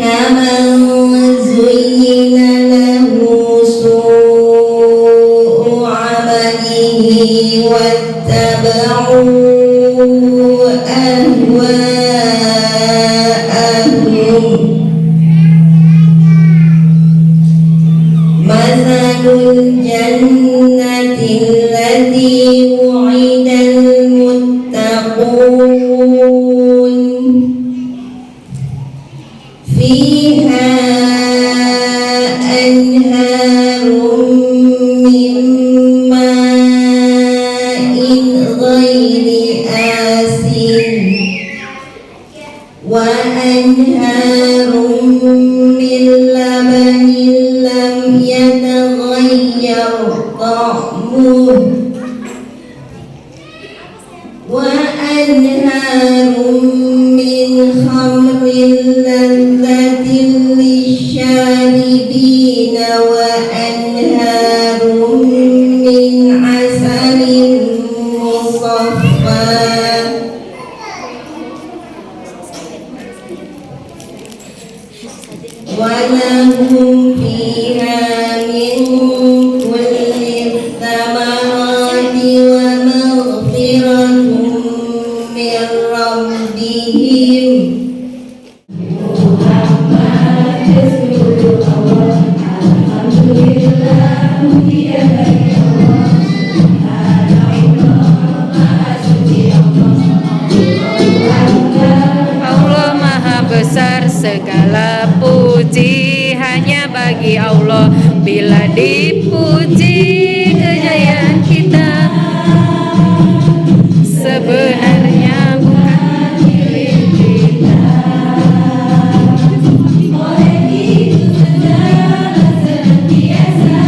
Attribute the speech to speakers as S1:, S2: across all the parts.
S1: كمن زين له سوء عمله واتبعوا أهواءهم مثل الجنة التي وعد المتقون فيها أنهار من ماء غير آسن وأنهار من لبن لم يتغير طعمه وأنهار من خمر لذة للشاربين وأنهار من عسل مصفى ولهم فيها من كل الثمرات ومغفرة من ربهم
S2: Allah Maha Besar, segala puji hanya bagi Allah. Bila dipuji kejayaan kita sebenarnya bukan milik kita. Oleh itu segala senantiasa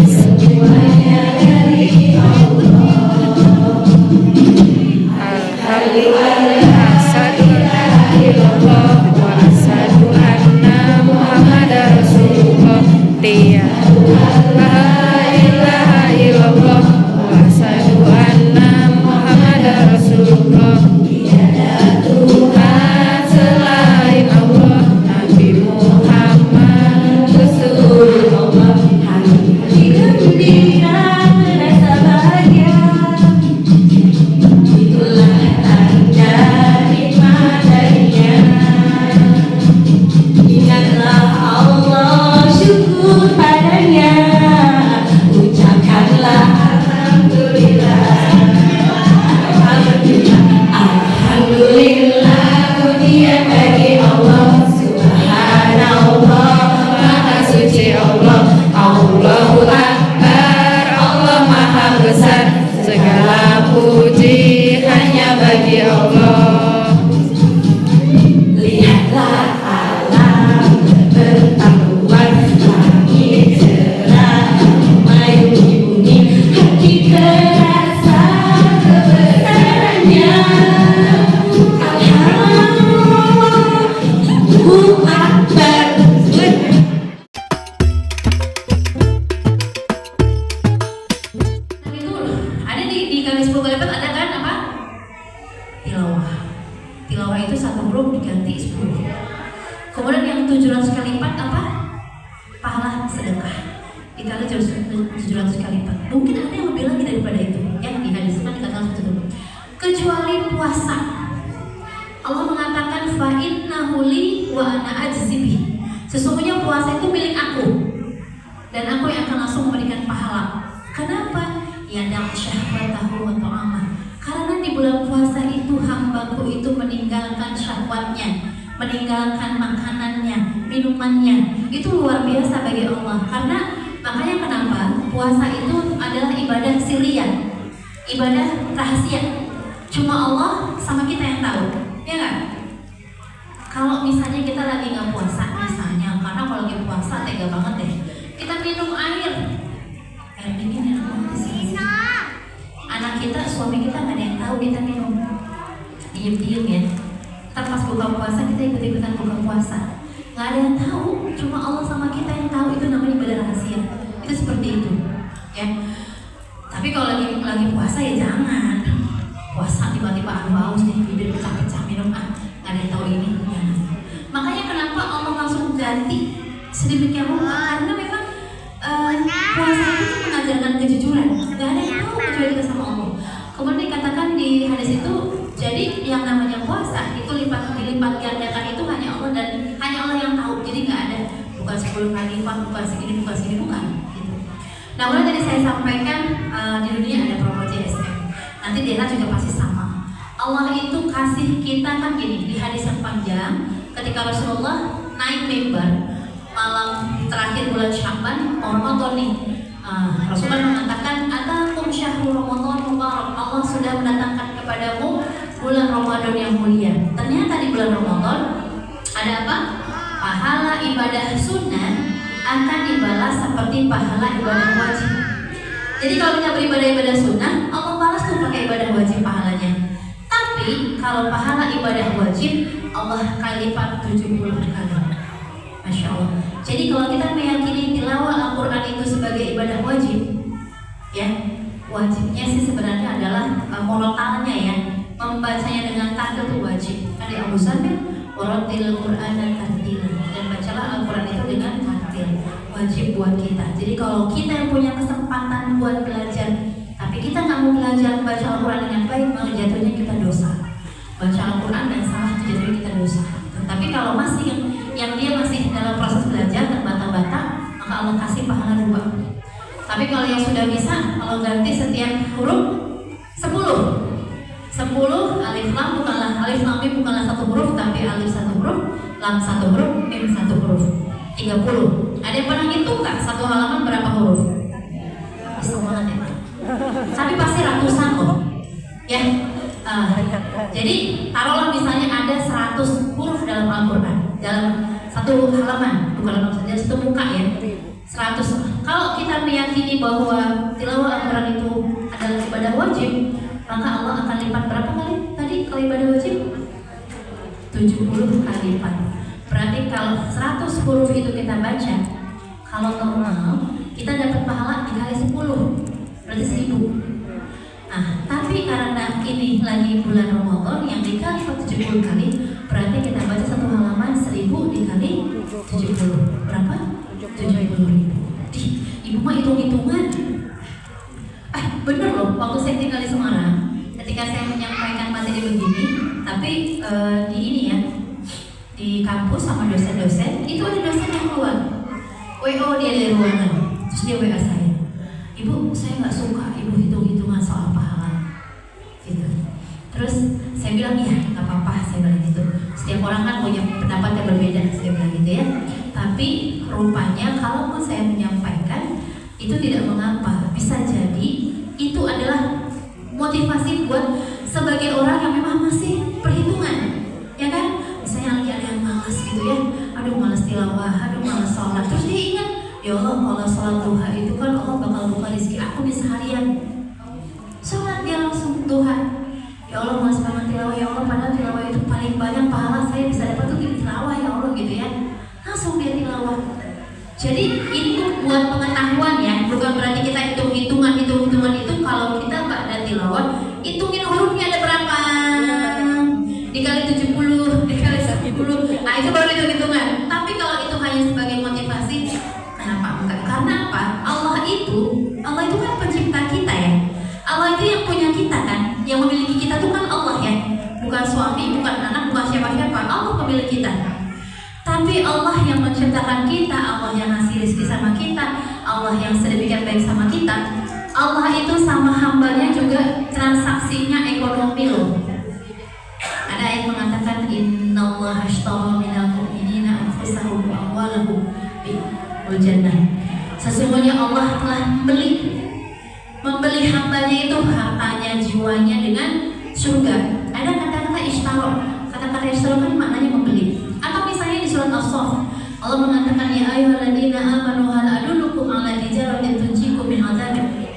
S2: semuanya dari Allah. Alhamdulillah, asyhadu an la ilaha illallah wa asyhadu anna Muhammadar Rasulullah. La ilaha illallah wa asyhadu anna Muhammadar Rasulullah. Tiada Tuhan selain Allah, Nabi Muhammad Rasulullah. Hati gembira merasa bahagia, itulah tanda nikmat darinya. Ingatlah Allah, syukur padanya, ucapkanlah alhamdulillah. Alhamdulillah, alhamdulillah, pujian bagi Allah. Subhanallah, maha suci Allah. Allahu Akbar, Allah maha besar, segala puji hanya bagi Allah. Lihatlah alam bertaruhan, langit cerah, mayungi bumi, hati terasa kebesarannya. Allahu Akbar.
S3: Itu ada di kali 10 kali lipat, ada kan apa? Tilawah. Tilawah itu 1 huruf diganti 10. Kemudian yang 700 kali lipat apa? Pahala sedekah dikali 700 kali lipat. Mungkin ada yang lebih lagi daripada itu, yang dihadiskan dikatakan seperti itu. Kecuali puasa. Allah mengatakan fa innahu li wa ana ajzi bihi. Sesungguhnya puasa itu milik aku dan aku yang akan langsung memberikan pahala. Kenapa? Ya dak syahwatahu wa ta'amah. Karena di bulan puasa itu hambaku itu meninggalkan syahwatnya, meninggalkan makanannya, minumannya. Itu luar biasa bagi Allah. Karena makanya kenapa puasa itu adalah ibadah sirriyah, ibadah rahasia. Cuma Allah sama kita yang tahu, ya kan? Kalau misalnya kita lagi nggak puasa, misalnya, karena kalau lagi puasa tega banget deh, kita minum air dingin enak banget sih. Anak kita, suami kita nggak ada yang tahu kita minum, diem-diem ya. Ntar pas buka puasa kita ikut-ikutan buka puasa, nggak ada yang tahu, cuma Allah sama kita yang tahu. Itu namanya ibadah rahasia. Itu seperti itu, ya. Tapi kalau lagi puasa ya jangan puasa tiba-tiba haus nih, bibir pecah-pecah minum nggak ada yang tahu ini. Jangan. Makanya kenapa Allah langsung ganti sedemikian rupa, karena memang puasa itu mengajarkan kejujuran. Gak ada yang tahu kecuali kita sama Allah. Kemudian dikatakan di hadis itu, jadi yang namanya puasa itu dilipat gandakan itu hanya Allah, dan hanya Allah yang tahu. Jadi nggak ada bukan 10 kali lipat, bukan segini, bukan gitu. Nah, kemudian tadi saya sampaikan di dunia ada promo JSM. Nanti di akhirat juga pasti sama. Allah itu kasih kita kan gini, di hadis yang panjang ketika Rasulullah naik mimbar malam terakhir bulan Sya'ban Ramadan nih, Rasulullah mengatakan atakum syahrul Ramadan mubarak, Allah sudah mendatangkan kepadamu bulan Ramadan yang mulia. Ternyata di bulan Ramadan ada apa? Pahala ibadah sunnah akan dibalas seperti pahala ibadah wajib. Jadi kalau kita beribadah sunnah, Allah balas tuh pakai ibadah wajib pahalanya. Tapi kalau pahala ibadah wajib, Allah kali lipat 70 kali. Masya Allah. Jadi kalau kita meyakini tilawah Al-Quran itu sebagai ibadah wajib, ya, wajibnya sih sebenarnya adalah murotalnya ya, membacanya dengan tartil itu wajib. Ada Abu Samir, waratil Quran dan tartil, dan bacalah Al-Quran itu dengan tartil, wajib buat kita. Jadi kalau kita yang punya kesempatan buat belajar, tapi kita nggak mau belajar baca Al-Quran dengan baik, maka jatuhnya kita dosa. Baca Al-Quran dan salah, jatuhnya kita dosa. Tapi kalau masih yang dia masih dalam proses belajar dan bata-bata, maka Allah kasih pahala 2. Tapi kalau yang sudah bisa, kalau ganti setiap huruf 10 alif lam bukanlah alif lam mim bukanlah 1 huruf, tapi alif 1 huruf, lam 1 huruf, mim 1 huruf. 30. Ada yang pernah ngitung nggak satu halaman berapa huruf? Bisa banget ya. Tapi pasti ratusan loh. Ya. Jadi taruhlah misalnya ada 100 huruf dalam Al-Quran, dalam satu halaman, bukan dalam satu muka ya, 100. Kalau kita meyakini bahwa tilawah Al-Quran itu adalah ibadah wajib, maka Allah akan lipat berapa kali tadi kalau ibadah wajib? 70 kali lipat. Berarti kalau 100 huruf itu kita baca, kalau normal kita dapat pahala dikali 10, berarti 1000. Nah, tapi karena ini lagi bulan Ramadan yang dikali 70 kali, berarti kita baca satu halaman 1000 dikali 70. Berapa? 70.000. Ibu mah hitung-hitungan. Bener loh, waktu saya tinggal di Semarang, ketika saya menyampaikan materi begini, tapi di ini ya, di kampus sama dosen-dosen, itu ada dosen yang keluar WO dia dari ruangan, terus dia WA saya, ibu saya nggak suka ibu hitung-hitungan soal pahala gitu. Terus saya bilang iya nggak apa-apa, saya bilang gitu, setiap orang kan punya pendapat yang berbeda, saya bilang gitu ya. Tapi rupanya kalau saya menyampaikan itu tidak mengapa, bisa jadi itu adalah motivasi buat sebagai orang yang memang masih perhitungan, ya kan? Misalnya lagi ada yang malas gitu ya, aduh malas tilawah, aduh malas sholat, terus dia ingat, ya Allah kalau sholat duha itu kan Allah bakal buka rezeki aku di seharian. Sholat dia langsung duha, ya Allah malas banget tilawah, ya Allah padahal tilawah itu paling banyak pahala saya bisa dapat tuh di tilawah ya Allah gitu ya. Langsung dia tilawah. Jadi itu buat pengetahuan ya, bukan berarti kita hitung-hitungan itu kalau kita pada tilawah, hitungin hurufnya ada berapa, dikali 70, dikali 10, nah itu baru hitung-hitungan. Tapi kalau itu hanya sebagai motivasi, kenapa enggak? Karena apa? Allah itu kan pencipta kita ya. Allah itu yang punya kita kan, yang memiliki kita itu kan Allah ya, bukan suami, bukan anak, bukan siapa-siapa. Allah pemilik kita. Tapi Allah yang menciptakan kita, Allah yang ngasih rezeki sama kita, Allah yang sedemikian baik sama kita. Allah itu sama hambanya juga transaksinya ekonomi loh. Ada yang mengatakan innallaha ashtara minal mu'minina anfusahum wa amwalahum bil jannah. Sesungguhnya Allah telah membeli hambanya itu hartanya, jiwanya dengan surga. Ada kata-kata ishtara. Kata-kata ishtara kan maknanya membeli. Atau misalnya di surat As-Saff, Allah mengatakan ya ayyuhalladzina amanu hal adullukum ala tijaratin tunjikum min adzabin.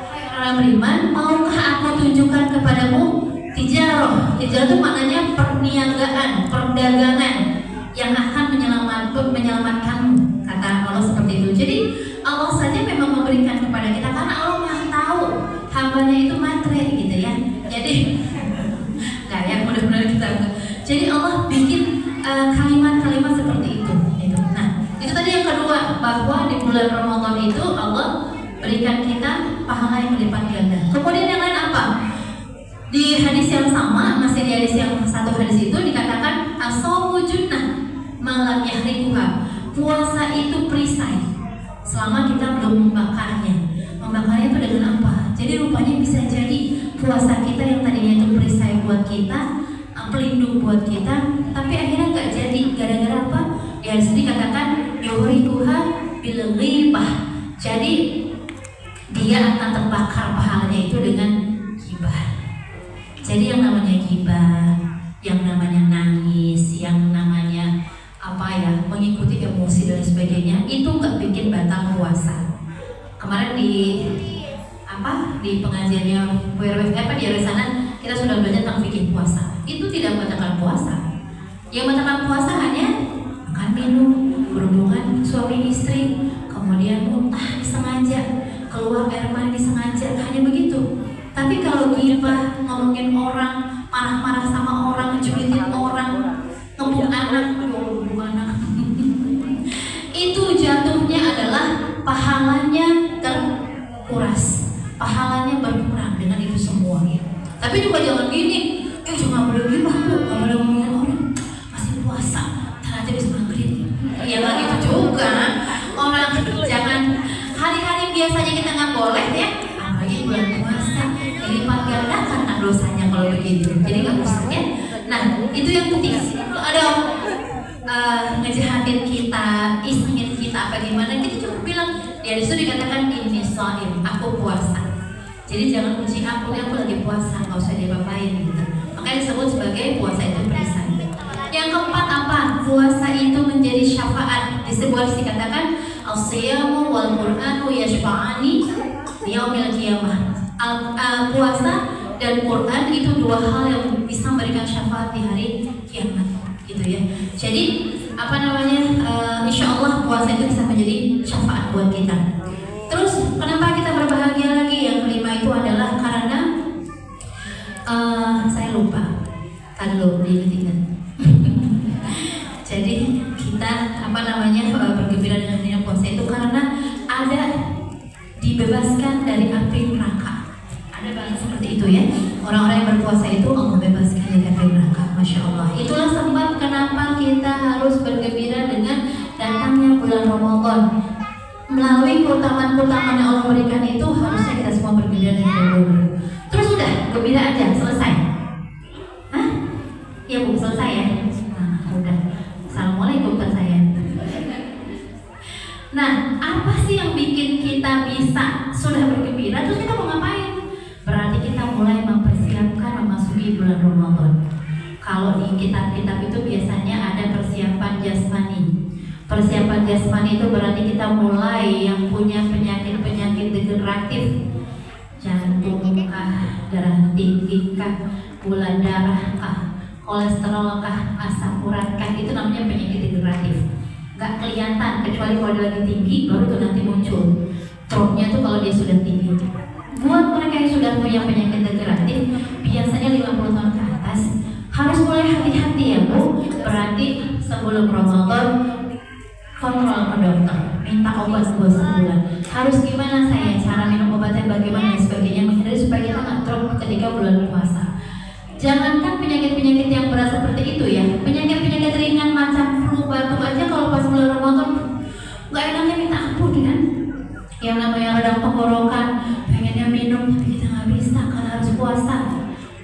S3: Wahai orang beriman, maukah aku tunjukkan kepadamu tijarah? Tijarah itu maknanya perniagaan, perdagangan yang akan menyelamatkanmu. Kata Allah seperti itu. Jadi Allah saja memang memberikan kepada kita karena Allah Maha tahu hambanya itu matre gitu ya. Jadi nggak ya, mudah-mudahan kita. Jadi Allah bikin berikan kita pahala yang berlipat ganda. Kemudian yang lain apa? Di hadis yang sama, masih di hadis yang satu hadis itu dikatakan as-shaumu junnah malam yahrikuha. Puasa itu perisai selama kita belum membakarnya. Membakarnya itu dengan apa? Jadi rupanya bisa jadi puasa kita yang tadinya itu perisai buat kita, pelindung buat kita, tapi akhirnya nggak jadi. Gara-gara apa? Di hadis ini dikatakan yuhrikuha bil ghibah. Jadi dia akan terbakar pahalanya itu dengan ghibah. Jadi yang namanya ghibah, yang namanya nangis, yang namanya mengikuti emosi dan sebagainya, itu nggak bikin batal puasa. Kemarin di pengajiannya di RW sana kita sudah belajar tentang fikih puasa. Itu tidak membatalkan puasa. Yang membatalkan puasa hanya makan minum, berhubungan suami istri, kemudian muntah disengaja, keluar air mani disengaja, hanya begitu. Tapi kalau ghibah, ngomongin orang, marah-marah sama orang, ngejulitin orang, ngebuk anak, itu jatuhnya adalah pahalanya terkuras, pahalanya berkurang dengan itu semua. Tapi juga jangan gini, cuma boleh ghibah bu, nggak boleh ngomongin orang, masih puasa, ntar aja bisa maghrib. Ya nggak gitu juga. Orang jangan hari-hari biasanya kita nggak boleh ya, apalagi bulan puasa dilipat gandakan dosanya kalau begitu. Jadi nggak usah ya. Nah itu yang penting. Kalau ada ngejahatin kita, isengin kita apa gimana, kita cukup bilang ya disitu dikatakan ini shaim, aku puasa. Jadi jangan puji aku lagi puasa, nggak usah diapa-apain gitu. Makanya disebut sebagai puasa itu perisai. Yang keempat apa? Puasa itu menjadi syafaat. Disebut dikatakan as-siyamu wal qur'anu yashfa'ani yaumil qiyamah. Puasa dan Quran itu dua hal yang bisa memberikan syafaat di hari kiamat, gitu ya. Jadi insya Allah puasa itu bisa menjadi syafaat buat kita. Terus kenapa kita berbahagia lagi? Yang kelima itu adalah karena saya lupa, kalau diingat. Jadi kita bergembira dengan adanya puasa itu karena ada dibebaskan dari api neraka. Ada banget seperti itu ya. Orang-orang yang berpuasa itu Allah bebaskan dari api neraka. Masya Allah. Itulah sebab kenapa kita harus bergembira dengan datangnya bulan Ramadan. Melalui keutamaan-keutamaan yang Allah berikan itu harusnya kita semua bergembira dengan dulu. Terus udah gembira aja selesai. Hah? Ya bu, selesai ya. Nah, udah. Assalamualaikum Pak saya. Nah, apa sih yang bikin kita bisa sudah bergembira? Terus kita mau ngapain? Berarti kita mulai mempersiapkan memasuki bulan Ramadan. Kalau di kitab-kitab itu biasanya ada persiapan jasmani. Persiapan jasmani itu berarti kita mulai yang punya penyakit-penyakit degeneratif, jantung kah, darah tinggi kah, gula darah kah, kolesterol kah, asam urat kah, itu namanya penyakit degeneratif. Gak kelihatan kecuali kalau dia lagi tinggi, baru tuh nanti muncul. Stroke-nya tuh kalau dia sudah tinggi. Buat mereka yang sudah punya penyakit degeneratif, biasanya 50 tahun ke atas, harus mulai hati-hati ya bu. Berarti sebelum Ramadan kontrol ke dokter, minta obat sebulan. Harus gimana saya, cara minum obatnya bagaimana dan sebagainya, menghindari supaya kita nggak drop ketika bulan puasa. Jangankan penyakit-penyakit yang berat seperti itu ya, penyakit-penyakit ringan macam flu, batuk aja kalau pas bulan Ramadan nggak enaknya minta ampun kan. Yang namanya radang tenggorokan, pengennya minum tapi kita nggak bisa karena harus puasa.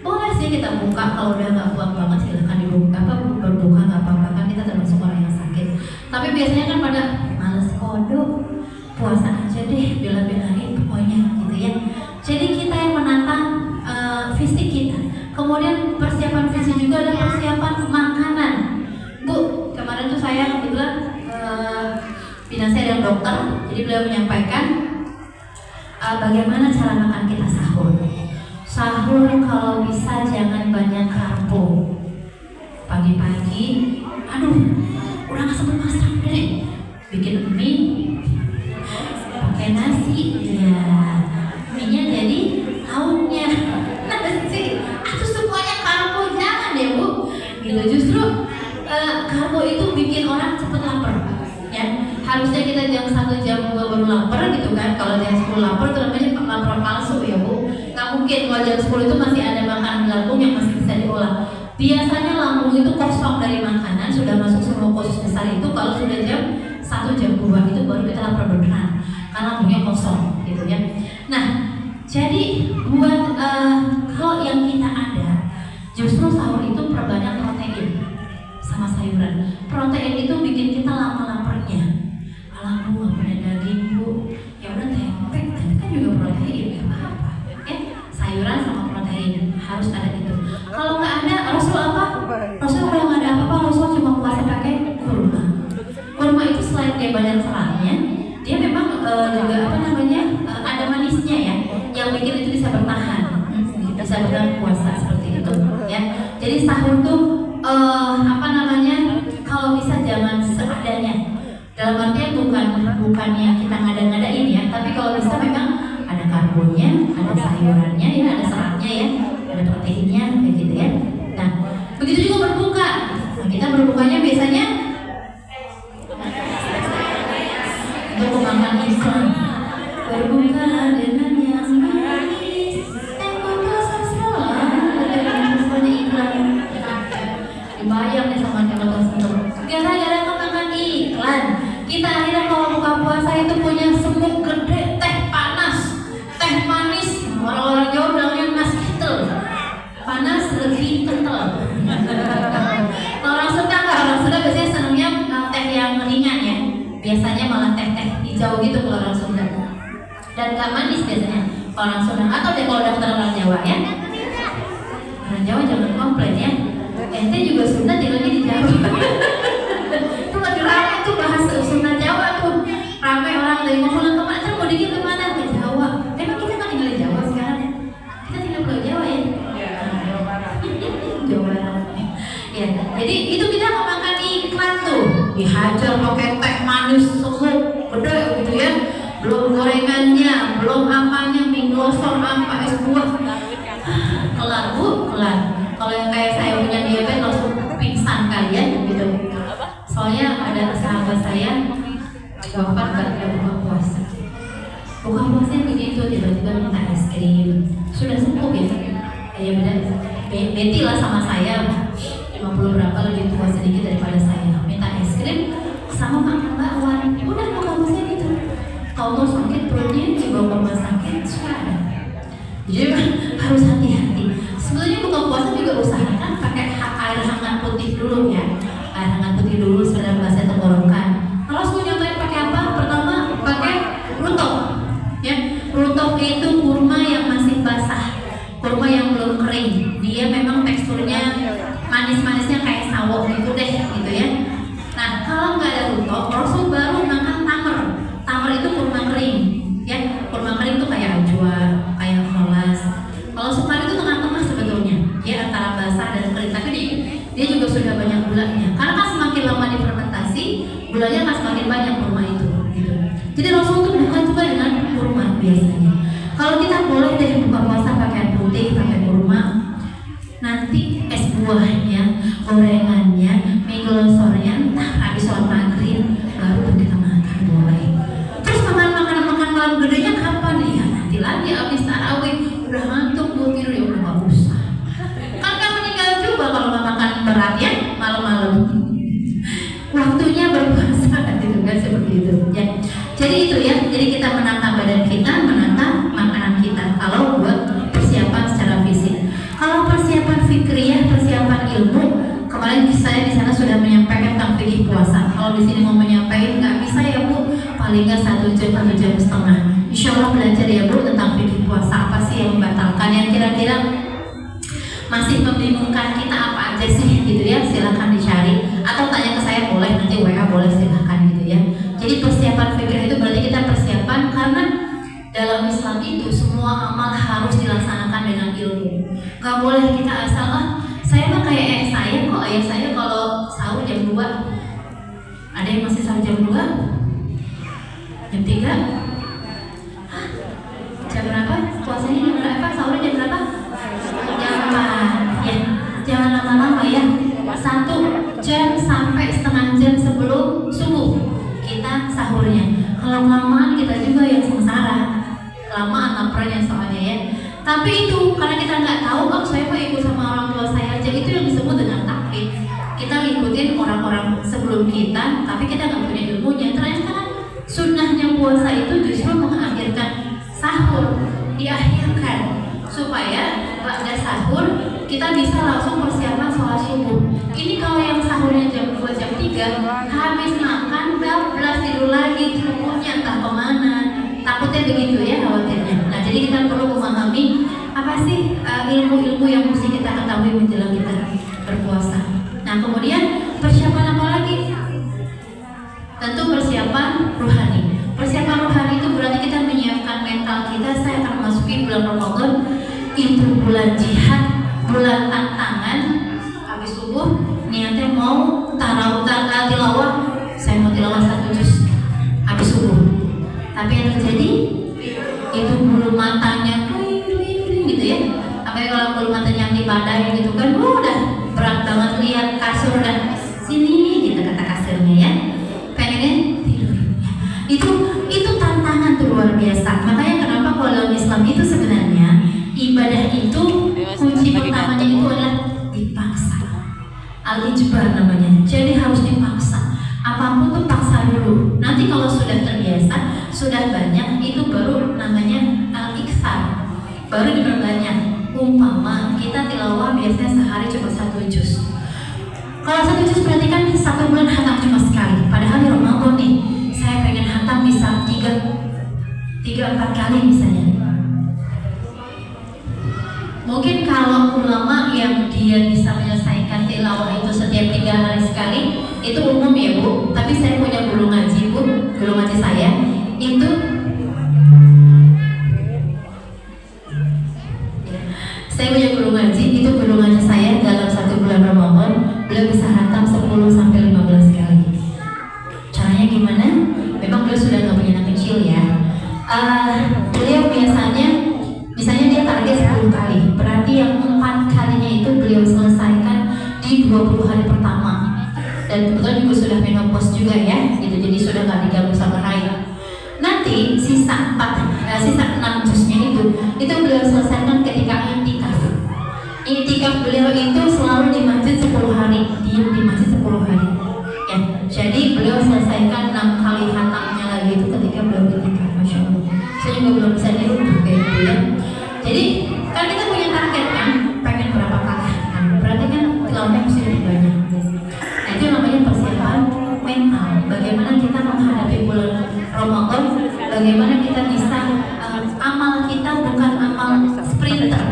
S3: Boleh sih kita buka, kalau udah nggak kuat banget silahkan dibuka, berbuka nggak apa-apa kan, kita termasuk orang yang sakit. Tapi biasanya kan pada males kodok, puasa aja deh, bela-belain pokoknya gitu ya. Jadi kita yang menata fisik kita. Kemudian persiapan fisik juga ada persiapan makanan. Bu, kemarin tuh saya kebetulan bina saya dengan dokter, jadi beliau menyampaikan bagaimana cara makan kita sahur. Sahur kalau bisa jangan banyak karbo. Pagi-pagi, aduh, udah nggak sempet masak deh, bikin mie, pakai nasi, ya, mie-nya jadi lauknya nasi. Atau semuanya karbo, jangan deh bu. Gitu, justru karbo itu bikin orang cepet lapar. Ya, harusnya kita kita jam 1 jam 2 baru lapar gitu kan. Kalau jam 10 lapar itu namanya lapar palsu ya Bu. Nggak mungkin kalau jam 10 itu masih ada makanan di lambung yang masih bisa diolah. Biasanya lambung itu kosong dari makanan, sudah masuk semua khusus besar itu kalau sudah jam 1 jam 2 itu baru kita lapar beneran karena lambungnya kosong gitu ya. Nah, jadi buat kalau yang kita ada, justru sahur itu perbanyak protein sama sayuran. Protein itu bikin kita lama laparnya. Alah Bu, nggak punya daging Bu, ya udah tempe, tapi kan juga protein, ya apa-apa. Sayuran sama protein harus ada itu. Kalau nggak ada, Rasul apa? Rasul kalau nggak ada apa-apa, Rasul cuma puasa pakai kurma. Kurma itu selain dia banyak seratnya, dia memang juga apa namanya ada manisnya ya, yang bikin itu bisa bertahan, bisa bertahan puasa seperti itu ya. Jadi sahur tuh apa namanya, kalau bisa jangan seadanya. Dalam artian bukan yang kita ngada-ngadain ya, tapi kalau bisa memang ada karbonnya, ada sayurannya, ya ada seratnya ya, ada proteinnya kayak gitu ya. Nah, begitu juga berbuka. Nah, kita berbukanya biasanya untuk makan Islam. Berbuka dengan yang manis, buka sasaran dengan semuanya iklan. Dibayang nih sama teman-teman. Gara-gara kemakan iklan, kita akhirnya kalau buka puasa itu punya semuk gede, teh panas, teh manis. Orang-orang Jawa bilangnya nas kental, panas lebih kental. Kalau orang Sunda nggak, orang Sunda biasanya senangnya teh yang ringan ya. Biasanya malah teh-teh hijau gitu kalau orang Sunda. Dan nggak manis biasanya kalau orang Sunda. Atau deh kalau daftar orang Jawa ya. Orang Jawa jangan komplain ya. Ente juga Sunda tinggalnya di Jawa. Itu lagi rame tuh bahas Sunda Jawa tuh. Rame orang dari ngomong kemana, mau dikit kemana? Ke Jawa. Emang kita kan tinggal di Jawa sekarang ya? Kita tinggal di Jawa ya? Jawa Barat. Ya, jadi itu kita mau makan iklan tuh. Dihajar pakai teh manis semut gede gitu ya. Belum gorengannya, belum apanya, mie glosor apa, es buah. Kelar Bu, kelar. Kalau yang kayak saya punya diabetes langsung pingsan kalian gitu. Soalnya ada sahabat saya wafat karena buka puasa. Buka puasa begitu tiba-tiba minta es krim. Sudah sembuh ya. Kayak beda lah sama saya. 50 berapa lebih tua sedikit daripada saya. Minta es krim sama makan bakwan. Udah buka puasa gitu. Kalau sakit perutnya dibawa ke rumah sakit sudah ada. Jadi harus hati-hati. Sebenarnya buka puasa juga usahakan pakai air hangat putih dulu ya. Air hangat putih dulu sedang bahasa tenggorokan. Kalau mau nyobain pakai apa? Pertama pakai rutok. Ya, rutok itu kurma yang masih basah, kurma yang belum kering. Dia memang teksturnya manis-manisnya kayak sawo gitu deh, gitu ya. Nah, kalau nggak ada rutok, Rasul baru makan tamer. Tamer itu kurma kering, ya. Kurma kering itu kayak ajwa, kayak kholas. Kalau sukar itu tengah-tengah sebetulnya, ya antara basah dan kering. Tapi dia juga sudah banyak gulanya. Karena kan semakin lama difermentasi, gulanya kan semakin banyak kurma itu. Gitu. Jadi Rasul tuh bukan juga dengan kurma biasanya. Kalau kita boleh deh buka puasa pakai putih, pakai kurma. Nanti es buahnya, gorengannya, mie glosornya, entah habis sholat maghrib baru kita makan boleh. Terus makan malam gedenya kapan? Ya nanti lagi habis tarawih udah ngantuk mau tidur ya udah nggak usah. Kan kamu meninggal juga kalau nggak makan berat ya malam-malam. Waktunya berpuasa gitu kan seperti itu ya. Jadi itu ya. Jadi kita menata badan kita, menata makanan kita. Kalau buat persiapan secara fisik. Kalau persiapan fikriyah, persiapan ilmu, kemarin saya di sana sudah menyampaikan tentang fikih puasa. Kalau di sini mau menyampaikan nggak bisa ya Bu, paling nggak 1 jam atau jam setengah. Insya Allah belajar ya Bu tentang fikih puasa, apa sih yang membatalkan, yang kira-kira masih membingungkan kita apa aja sih gitu ya. Silahkan dicari atau tanya ke saya boleh, nanti WA boleh silahkan gitu ya. Jadi persiapan fikih itu berarti kita persiapan karena dalam Islam itu semua amal harus dilaksanakan dengan ilmu. Gak boleh kita asal saya mah kayak saya kok, ayah saya kalau sahur jam 2. Ada yang masih sahur jam 2? Jam 3? Hah? Jam berapa? Puasanya jam berapa? Sahurnya jam berapa? Jam 4. Ya, jangan lama-lama ya. 1 jam sampai setengah jam sebelum subuh kita sahurnya. soalnya ya. Tapi itu karena kita nggak tahu, oh saya mau ikut sama orang tua saya aja, itu yang disebut dengan taklid. Kita ngikutin orang-orang sebelum kita, tapi kita nggak punya ilmunya. Ternyata sunnahnya puasa itu justru mengakhirkan sahur, diakhirkan supaya pada sahur kita bisa langsung persiapan sholat subuh. Ini kalau yang sahurnya jam 2 jam 3, habis makan bablas tidur lagi, tubuhnya entah kemana. Takutnya begitu ya khawatirnya. Nah jadi kita perlu memahami apa sih ilmu-ilmu yang mesti kita ketahui menjelang kita berpuasa. Nah kemudian persiapan apa lagi? Tentu persiapan rohani. Persiapan rohani itu berarti kita menyiapkan mental kita. Saya akan memasuki bulan Ramadan, itu bulan jihad, bulan tantangan. Habis subuh niatnya mau tilawah, saya mau tilawah 1 juz habis subuh. Tapi yang terjadi itu bulu matanya gitu ya. Apalagi kalau bulu matanya yang dibadai gitu kan, udah berat banget lihat kasur dan sini gitu kata kasurnya ya. Pengennya tidur. Itu tantangan tuh luar biasa. Makanya kenapa kalau dalam Islam itu sebenarnya ibadah itu kunci pertamanya itu adalah dipaksa. Al-ijbar namanya. Jadi harus dipaksa. Apapun tuh paksa dulu. Nanti kalau sudah terbiasa, sudah banyak, itu baru namanya al-iksar. Baru diperbanyak. Umpama kita tilawah biasanya sehari cuma 1 juz. Kalau 1 juz berarti kan 1 bulan hatam cuma sekali. Padahal di Ramadan nih, saya pengen hatam bisa 3-4 kali misalnya. Mungkin kalau ulama yang dia bisa menyelesaikan tilawah itu setiap 3 hari sekali, itu umum ya Bu. Tapi saya punya guru ngaji Bu, guru ngaji saya itu guru ngaji saya dalam 1 bulan Ramadan beliau bisa hatam 10-15 kali. Caranya gimana? Memang beliau sudah nggak punya anak kecil ya. Beliau biasanya misalnya dia target 10 kali, berarti yang 4 kalinya itu beliau selesaikan di 20 hari pertama. Dan kebetulan juga sudah menopause juga ya, gitu, jadi sudah nggak diganggu sama haid. Nanti sisa 6 juznya itu beliau selesaikan ketika i'tikaf. I'tikaf beliau itu selalu di masjid 10 hari, diam di masjid 10 hari. Ya, jadi beliau selesaikan 6 kali hatamnya lagi itu ketika beliau i'tikaf, masya Allah. Saya juga belum bisa dirubah kayak gitu ya. Jadi kan kita punya target kan, pengen berapa kali hatam, berarti kan tilawahnya mesti lebih banyak. Nah itu namanya persiapan mental. Bagaimana kita menghadapi bulan Ramadan, bagaimana kita bisa amal kita bukan amal sprinter.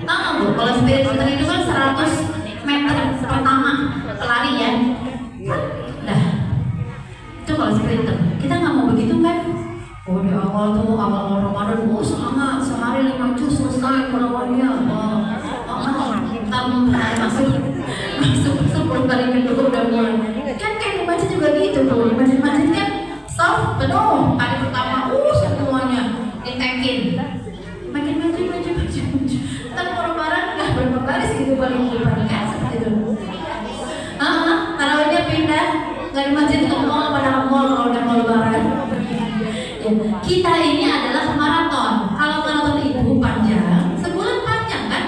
S3: Tahu Bu, kalau sprinter itu kan 100 meter pertama lari ya. Nah, itu kalau sprinter. Kita nggak mau begitu kan? Oh di awal Ramadan, selama sehari 5 juz selesai tilawahnya. Masuk 10 kali kedua udah mulai. Kan kayak di masjid juga gitu tuh. Di masjid kan soft penuh. Kali pertama semuanya ditekin. Makin maju. Ntar mau lebaran nggak berapa baris gitu paling kan seperti itu. Tarawihnya pindah dari masjid ke mall pada mall kalau udah mau lebaran. Kita ini adalah maraton. Kalau maraton itu panjang, sebulan panjang kan?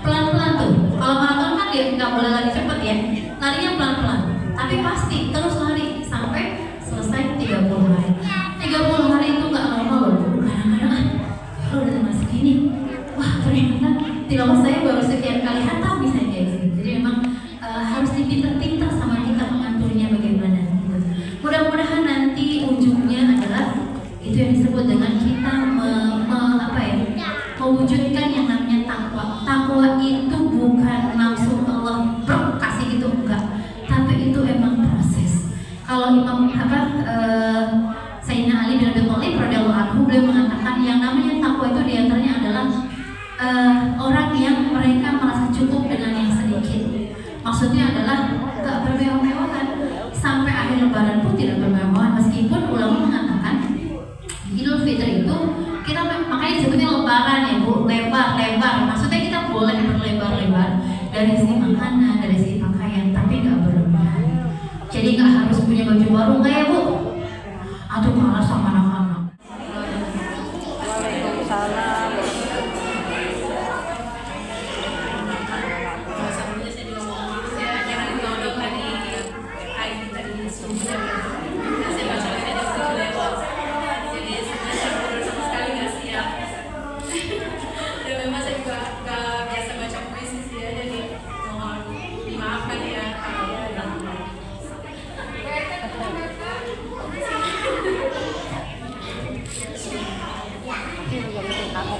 S3: Pelan-pelan tuh. Kalau maraton kan dia nggak boleh lari cepet ya, larinya pelan-pelan. Tapi pasti terus lari sampai selesai 30 hari. 30 hari itu nggak normal loh. Kadang-kadang kalau udah tengah segini, wah ternyata tilawah saya baru sekian kali hatam misalnya kayak gitu. Jadi memang harus dipinter-pinter sama kita mengaturnya bagaimana. Mudah-mudahan nanti ujungnya adalah itu yang disebut dengan kita mewujudkan yang namanya takwa. Takwa itu bukan langsung Allah kasih gitu, enggak. Tapi itu emang proses. Kalau Imam Sayyidina Ali bin Abi Thalib radhiyallahu anhu beliau mengatakan yang namanya takwa itu diantaranya adalah orang yang mereka merasa cukup dengan yang sedikit. Maksudnya adalah gak bermewah-mewahan. Sampai akhir lebaran pun tidak bermewah-mewahan. Meskipun ulama mengatakan Idul Fitri itu kita makanya disebutnya lebaran ya Bu, lebar-lebar. Maksudnya kita boleh berlebar-lebar dari segi makanan, dari segi pakaian, tapi gak berlebihan. Jadi gak harus punya baju baru nggak ya Bu? Atau malah sama anak-anak.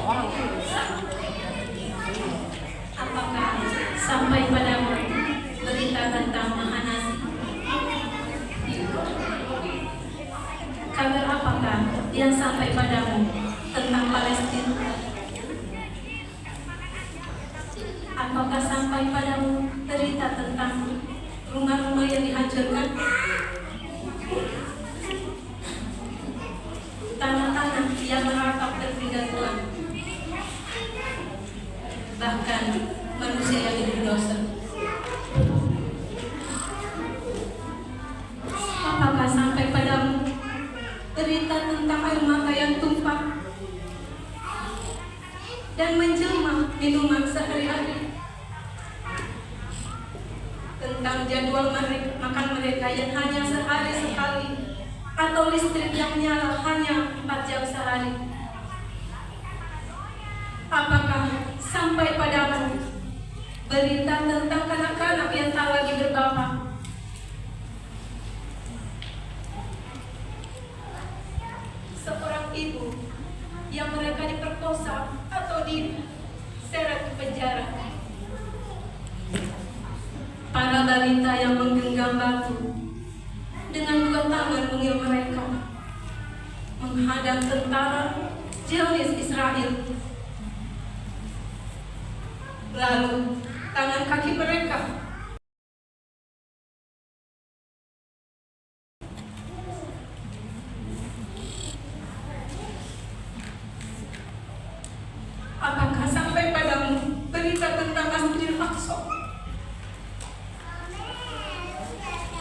S2: Apakah sampai padamu berita tentang Mahanasi? Kabar apakah yang sampai padamu tentang Palestina? Apakah sampai padamu berita tentang rumah-rumah yang dihancurkan? Tanah-tanah yang meratap ketidaktuan, bahkan manusia yang berdosa. Apakah sampai padamu berita tentang air mata yang tumpah dan menjelma minuman sehari-hari, tentang jadwal makan mereka yang hanya sehari sekali, atau listrik yang menyala hanya 4 jam sehari? Apakah sampai padamu berita tentang kanak-kanak yang tak lagi berbapa? Seorang ibu yang mereka diperkosa atau diseret ke penjara. Para balita yang menggenggam batu dengan 2 tangan mungil mereka menghadap tentara Zionis Israel. Lalu tangan kaki mereka apakah sampai padamu berita tentang Masjidil Aqsa?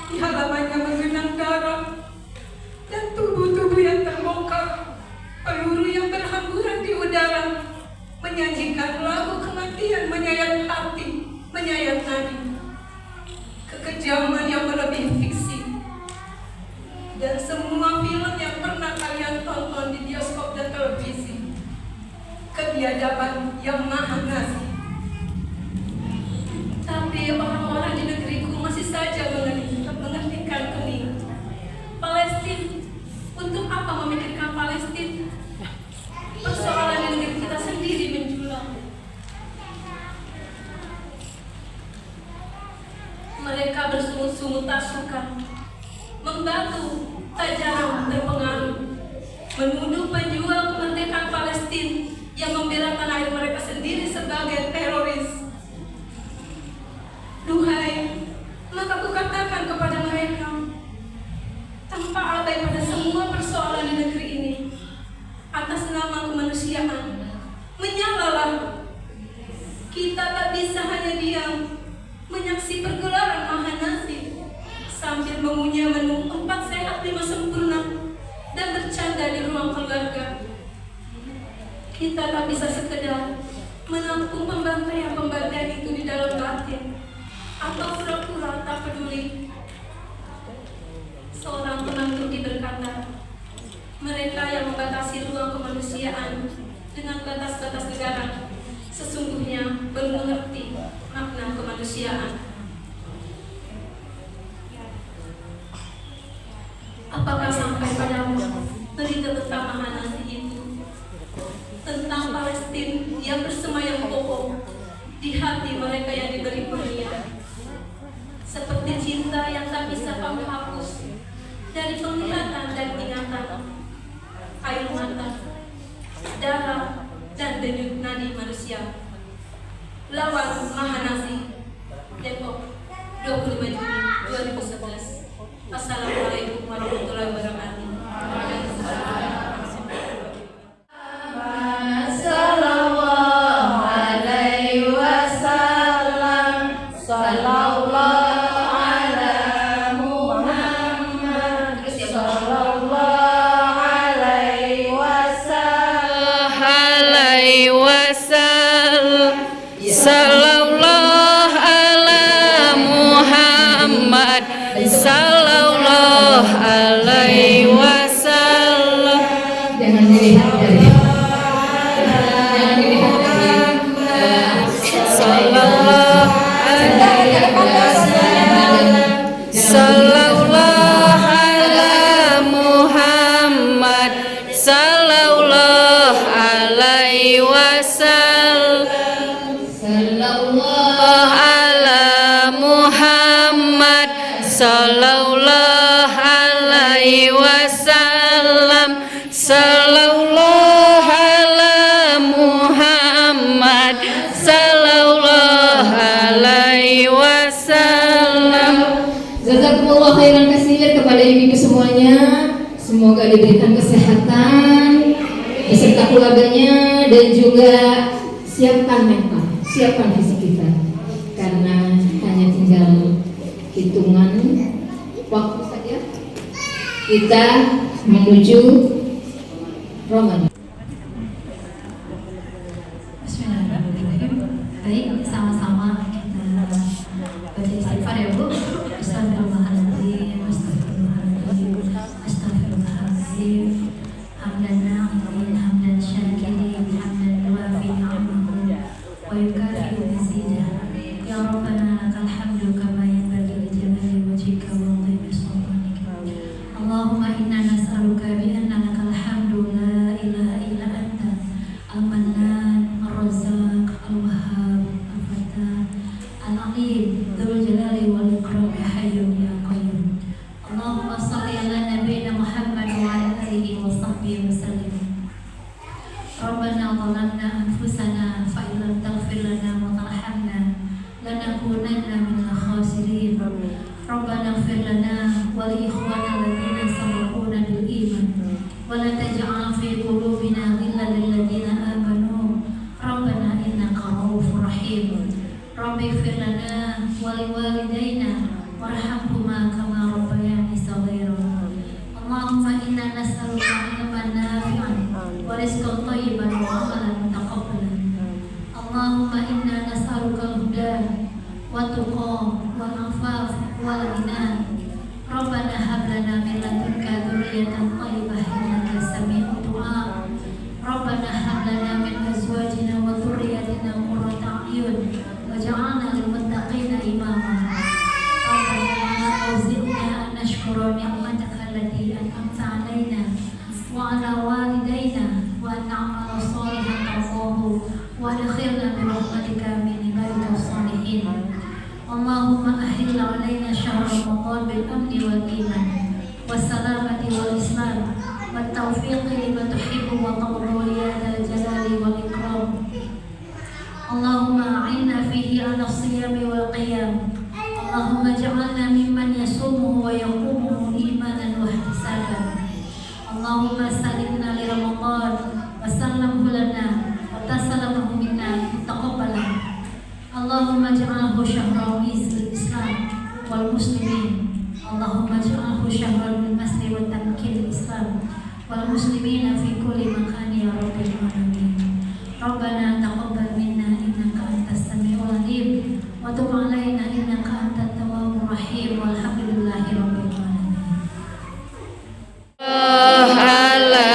S2: Di halamannya menggenang darah dan tubuh-tubuh yang terbongkar, peluru yang berhamburan di udara, menyajikan lagu kematian menyayat hati, menyayat nadi. Kekejaman yang melebihi fiksi. Dan semua film yang pernah kalian tonton di bioskop dan televisi. Kebiadaban yang maha nasi. Tapi orang-orang di negeriku masih saja menghentikan kening. Palestina, untuk apa memikirkan Palestina? Persoalan di negeri kita sendiri menjulang. Mereka bersungut-sungut tak suka, membantu tak jarang terpengaruh, menuduh penjual kemerdekaan Palestina yang membela tanah air mereka sendiri sebagai teroris. Duhai, maka kukatakan kepada mereka, tanpa abai pada semua persoalan di negeri ini, atas nama kemanusiaan, menyalalah. Kita tak bisa hanya diam menyaksi pergelaran Mahanasi sambil mengunyah menu 4 sehat 5 sempurna dan bercanda di ruang keluarga. Kita tak bisa sekedar menampung pembantaian itu di dalam batin atau pura-pura tak peduli. Seorang penantuti berkata, mereka yang membatasi ruang kemanusiaan dengan batas-batas negara sesungguhnya belum mengerti makna kemanusiaan. Apakah sampai padamu berita tentang Mahanasi itu, tentang Palestina yang bersemayam kokoh di hati mereka yang diberi kurnia, seperti cinta yang tak bisa kamu hapus dari penglihatan dan ingatan, air mata, darah, dan denyut nadi manusia. Lawan Mahanasi, Depok, 25 Juni 2011. Assalamualaikum warahmatullahi wabarakatuh.
S4: Sallallahu ala Muhammad, sallallahu alaihi wasallam.
S2: Jangan dilihat dari
S4: Sallallahu alaihi wasallam. Sallallahu ala Muhammad, sallallahu alaihi wasallam. wasallam.
S1: Sallallahu
S4: Ala Muhammad sallallahu alaihi wasallam. Sallallahu ala Muhammad sallallahu alaihi wasallam.
S5: Jazakumullah khairan katsir kepada ibu-ibu semuanya. Semoga diberikan kesehatan beserta keluarganya dan juga siapkan mental, siapkan fisik kita. Karena hanya tinggal hitungan waktu saja kita menuju Ramadan.
S3: Bismillahirrahmanirrahim. Baik, sama-sama kita baca istighfar ya Bu. Astagfirullahaladzim, astagfirullahaladzim, astagfirullahaladzim. Hamdan na'imin, hamdan syakirin, hamdan yuafi ni'amahu wa yukafi'u mazidah. Ya Rabbana lakal hamdu kama yanbaghi li jalali wajhika wa 'azimi sultanika. Allahumma inna nas'aluka bi anna lakal hamdu la ilaha illa anta al-mannan, ar-razzaq, al-wahhab, al-fattah, al-alim, dzul jalali wal ikram, ya hayyun ya qayyum. Allahumma shalli ala nabiyyina Muhammad wa ala alihi wa sahbihi wa sallim. Rabbana zalamna anfusana fa in lam taghfir lana wa tarhamna lanakunanna minal khasirin. Rabbana ighfir lana wa li ikhwana alladziina sabaquna bil iman wa la taj'al fi qulubina ghillan lil ladziina amanu. Rabbana innaka ra'ufur rahim. Rabbi ighfir lana wa li walidayna warhamhuma kama rabbayani shaghira. Allahumma inna nas'aluka ilman nafi'an wa rizqan thayyiban wa amalan mutaqabbalan. Allahumma inna nas'aluka al-huda wa tuqa wal afaf wal ghina. Rabbana hab lana min ladunka dzurriyyatan thayyibah innaka sami'ud du'a. Rabbana hab lana min azwajina wa dhurriyyatina qurrata a'yun waj'alna lil muttaqina imama. Rabbana awzi'na an nashkura ni'mataka allati an'amta 'alaina wa 'ala walidayna wa an na'mala shalihan tardahu wa adkhilna bi rahmatika min ibadika as-salihin. Allahumma ahil 'alaina syahr Ramadan bil amni wal iman was salamati wal islam wat taufiqi lima tuhibbu wa tarda ya dzal jalali wal ikram. Allahumma a'inna fihi 'ala as-siyami wal qiyam. Allahumma ij'alna mimman yasumuhu wa yaqumuhu imanan wa ihtisaban. Allahumma salimna li Ramadan wa sallamhu lana wa tasallamahu minna taqabbalan. Allahumma ij'alhu syahra izil Islam wal muslimin. Allahumma ij'alhu syahra al-masri wa tamkin Islam wal muslimina fi kulli makan ya rabbil alamin. Rabbana taqabbal minna innaka antas samiul alim wa tub 'alaina innaka antat tawwabur rahim walhamdulillahi rabbil alamin.
S4: Ala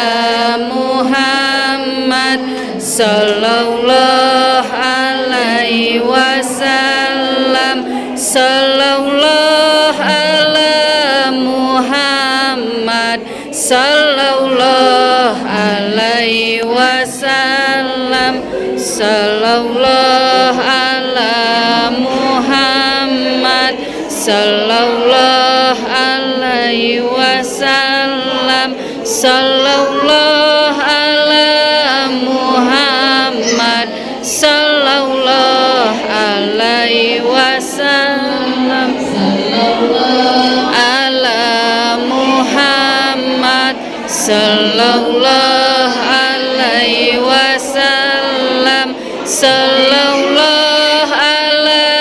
S4: Muhammad sallallahu alaihi wasallam. Sallallahu ala Muhammad sallallahu alaihi wasallam. Sallallahu ala Muhammad sallallahu alaihi wasallam. Sallallahu ala Muhammad sallallahu alaihi wasallam. Sallallahu ala Muhammad sallallahu alaihi wasallam. Sallallahu ala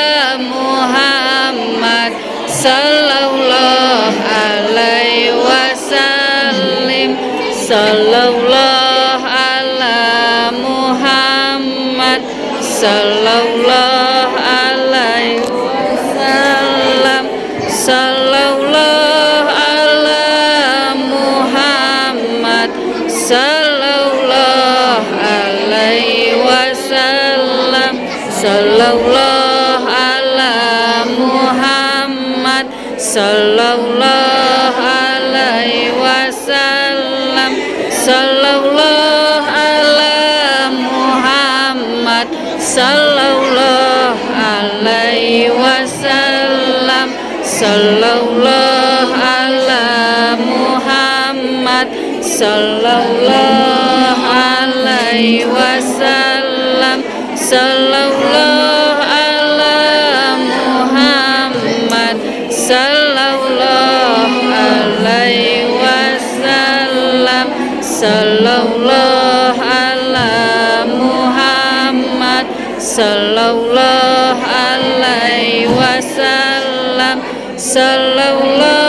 S4: Muhammad sallallahu alaihi wasallam. Sallallahu ala Muhammad sallallahu alaihi wasallam. Sallallahu ala Muhammad sallallahu alaihi wasallam. Sallallahu ala Muhammad sallallahu alaihi wasallam. Sallallahu ala Muhammad sallallahu alaihi wasallam, sallallahu ala Muhammad, sallallahu alaihi wasallam, sallallahu ala Muhammad, sallallahu alaihi wasallam, sallallahu ala Muhammad, sallallahu alaihi wasallam, sallallahu